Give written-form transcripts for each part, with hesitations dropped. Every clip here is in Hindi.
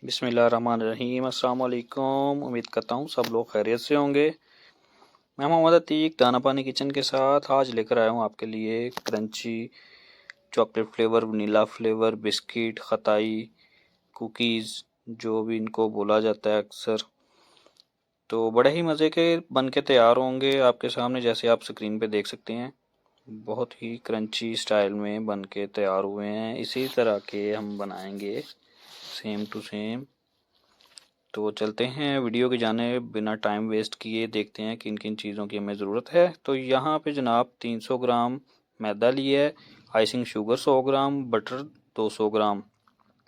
बिस्मिल्लाहिर्रहमानिर्रहीम। अस्सलाम वालेकुम। उम्मीद करता हूँ सब लोग खैरियत से होंगे। मैं मोहम्मद अतीक दाना पानी किचन के साथ आज लेकर आया हूँ आपके लिए crunchy chocolate flavour, vanilla flavour, biscuit, खताई, कुकीज़, जो भी इनको बोला जाता है अक्सर। तो बड़े ही मज़े के बन के तैयार होंगे आपके सामने, जैसे आप स्क्रीन पे देख सकते हैं। बहुत ही क्रंची स्टाइल में बन के तैयार हुए हैं। इसी तरह के हम बनाएंगे सेम टू सेम। तो चलते हैं वीडियो की जाने, बिना टाइम वेस्ट किए देखते हैं किन किन चीज़ों की हमें ज़रूरत है। तो यहाँ पे जनाब 300 ग्राम मैदा लिया है, आइसिंग शुगर 100 ग्राम, बटर 200 ग्राम।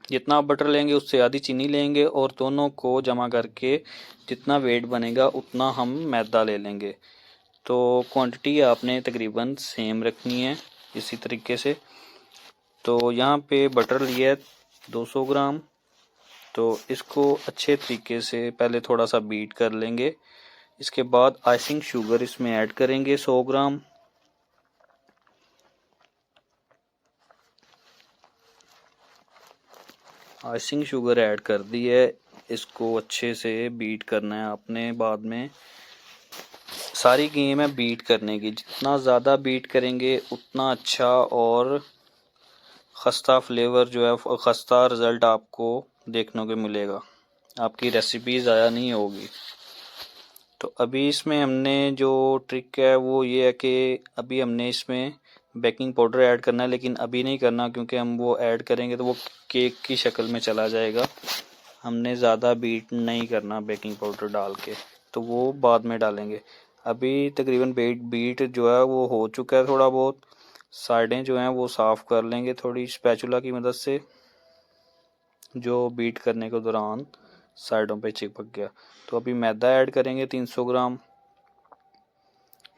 जितना आप बटर लेंगे उससे आधी चीनी लेंगे और दोनों को जमा करके जितना वेट बनेगा उतना हम मैदा ले लेंगे। तो क्वांटिटी आपने तकरीबन सेम रखनी है इसी तरीके से। तो यहाँ पे बटर लिया है 200 ग्राम। तो इसको अच्छे तरीके से पहले थोड़ा सा बीट कर लेंगे। इसके बाद आइसिंग शुगर इसमें ऐड करेंगे 100 ग्राम। आइसिंग शुगर ऐड कर दी है। इसको अच्छे से बीट करना है आपने। बाद में सारी गेम है बीट करने की, जितना ज़्यादा बीट करेंगे उतना अच्छा और खस्ता फ्लेवर जो है, खस्ता रिज़ल्ट आपको देखने को मिलेगा। आपकी रेसिपी ज़ाया नहीं होगी। तो अभी इसमें हमने जो ट्रिक है वो ये है कि अभी हमने इसमें बेकिंग पाउडर ऐड करना है, लेकिन अभी नहीं करना क्योंकि हम वो ऐड करेंगे तो वो केक की शक्ल में चला जाएगा। हमने ज़्यादा बीट नहीं करना बेकिंग पाउडर डाल के, तो वो बाद में डालेंगे। अभी तकरीबन बीट जो है वो हो चुका है थोड़ा बहुत। साइडें जो हैं वो साफ़ कर लेंगे थोड़ी स्पैचुला की मदद से, जो बीट करने के दौरान साइडों पे चिपक गया। तो अभी मैदा ऐड करेंगे 300 ग्राम।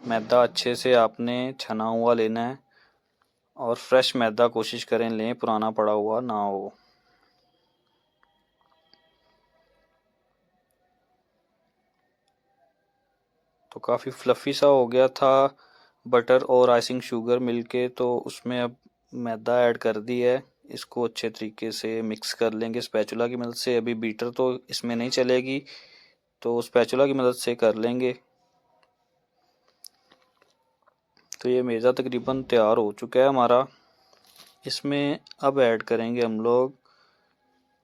मैदा अच्छे से आपने छना हुआ लेना है और फ्रेश मैदा कोशिश करें लें, पुराना पड़ा हुआ ना हो। तो काफ़ी फ्लफ़ी सा हो गया था बटर और आइसिंग शुगर मिलके, तो उसमें अब मैदा ऐड कर दी है। इसको अच्छे तरीके से मिक्स कर लेंगे स्पैचुला की मदद से। अभी बीटर तो इसमें नहीं चलेगी, तो स्पैचुला की मदद से कर लेंगे। तो ये मेज़ा तकरीबन तैयार हो चुका है हमारा। इसमें अब ऐड करेंगे हम लोग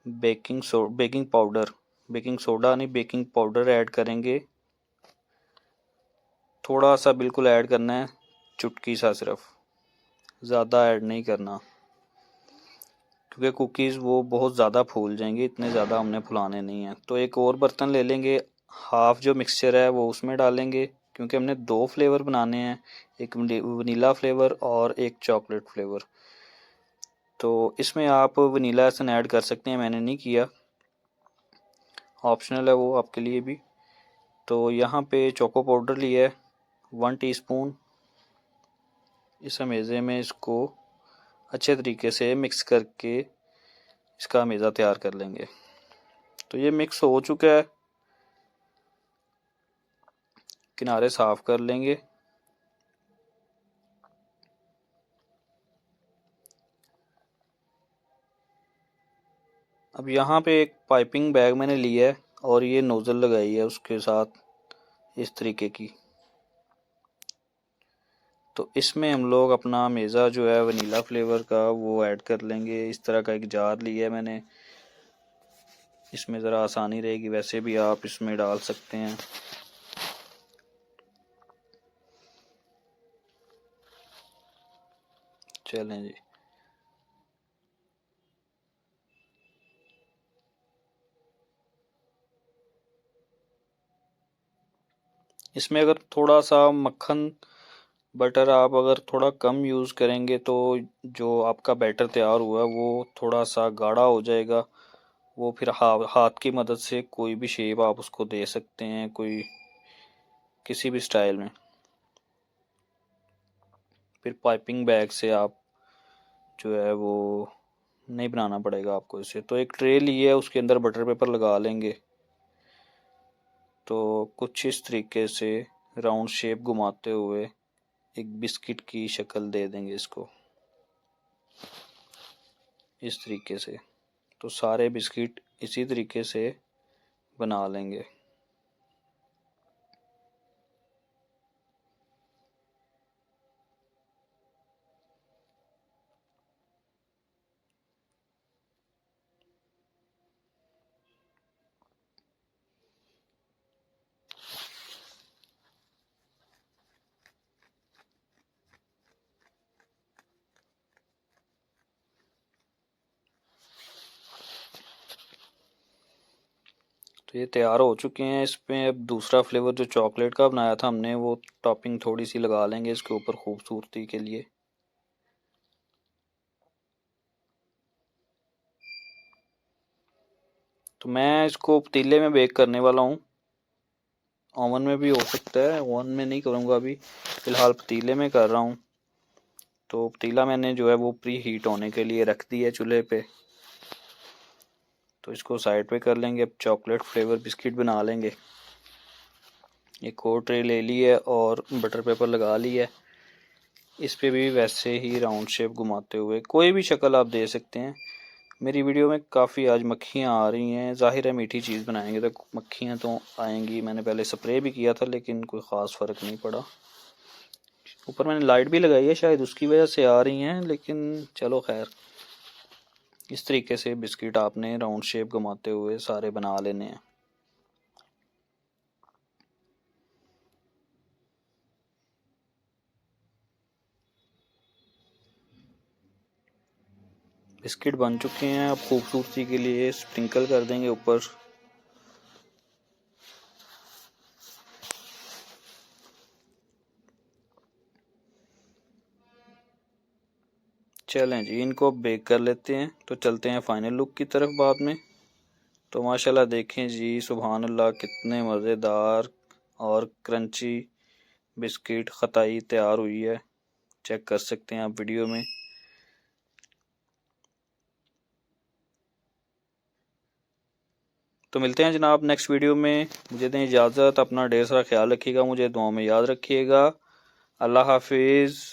बेकिंग पाउडर। बेकिंग सोडा नहीं, बेकिंग पाउडर ऐड करेंगे। थोड़ा सा बिल्कुल ऐड करना है, चुटकी सा सिर्फ, ज़्यादा ऐड नहीं करना क्योंकि कुकीज़ वो बहुत ज़्यादा फूल जाएंगे। इतने ज़्यादा हमने फुलाने नहीं हैं। तो एक और बर्तन ले लेंगे, हाफ जो मिक्सचर है वो उसमें डालेंगे क्योंकि हमने दो फ्लेवर बनाने हैं, एक वनीला फ्लेवर और एक चॉकलेट फ्लेवर। तो इसमें आप वनीला एसेंस ऐड कर सकते हैं, मैंने नहीं किया, ऑप्शनल है वो आपके लिए भी। तो यहाँ पे चोको पाउडर लिया है 1 टीस्पून। इस मेज़े में इसको अच्छे तरीके से मिक्स करके इसका मेज़ा तैयार कर लेंगे। तो ये मिक्स हो चुका है, किनारे साफ कर लेंगे। अब यहाँ पे एक पाइपिंग बैग मैंने लिया है और ये नोज़ल लगाई है उसके साथ इस तरीके की। तो इसमें हम लोग अपना मेज़ा जो है वनीला फ्लेवर का वो ऐड कर लेंगे। इस तरह का एक जार लिया है मैंने, इसमें ज़रा आसानी रहेगी, वैसे भी आप इसमें डाल सकते हैं। चलें जी। इसमें अगर थोड़ा सा मक्खन बटर आप अगर थोड़ा कम यूज़ करेंगे तो जो आपका बैटर तैयार हुआ है वो थोड़ा सा गाढ़ा हो जाएगा। वो फिर हाथ की मदद से कोई भी शेप आप उसको दे सकते हैं, कोई किसी भी स्टाइल में। फिर पाइपिंग बैग से आप जो है वो नहीं बनाना पड़ेगा आपको इसे। तो एक ट्रे लिए है, उसके अंदर बटर पेपर लगा लेंगे। तो कुछ इस तरीके से राउंड शेप घुमाते हुए एक बिस्किट की शक्ल दे देंगे इसको, इस तरीके से। तो सारे बिस्किट इसी तरीके से बना लेंगे। तो ये तैयार हो चुके हैं। इसमें अब दूसरा फ्लेवर जो चॉकलेट का बनाया था हमने, वो टॉपिंग थोड़ी सी लगा लेंगे इसके ऊपर खूबसूरती के लिए। तो मैं इसको पतीले में बेक करने वाला हूँ। ओवन में भी हो सकता है, ओवन में नहीं करूँगा अभी, फ़िलहाल पतीले में कर रहा हूँ। तो पतीला मैंने जो है वो प्री हीट होने के लिए रख दिया है चूल्हे पे। तो इसको साइड पे कर लेंगे। अब चॉकलेट फ्लेवर बिस्किट बना लेंगे। एक और ट्रे ले ली है और बटर पेपर लगा लिया है। इस पे भी वैसे ही राउंड शेप घुमाते हुए कोई भी शक्ल आप दे सकते हैं। मेरी वीडियो में काफ़ी आज मक्खियाँ आ रही हैं। ज़ाहिर है मीठी चीज़ बनाएंगे तो मक्खियाँ तो आएंगी। मैंने पहले स्प्रे भी किया था लेकिन कोई ख़ास फ़र्क नहीं पड़ा। ऊपर मैंने लाइट भी लगाई है, शायद उसकी वजह से आ रही हैं, लेकिन चलो खैर। इस तरीके से बिस्किट आपने राउंड शेप घुमाते हुए सारे बना लेने हैं। बिस्किट बन चुके हैं। अब खूबसूरती के लिए स्प्रिंकल कर देंगे ऊपर। चलें जी, इनको बेक कर लेते हैं। तो चलते हैं फाइनल लुक की तरफ बाद में। तो माशाल्लाह देखें जी, सुभान अल्लाह, कितने मज़ेदार और क्रंची बिस्किट खताई तैयार हुई है। चेक कर सकते हैं आप वीडियो में। तो मिलते हैं जनाब नेक्स्ट वीडियो में। मुझे दें इजाज़त। अपना ढेर सारा ख्याल रखिएगा, मुझे दुआ में याद रखिएगा। अल्लाह हाफिज़।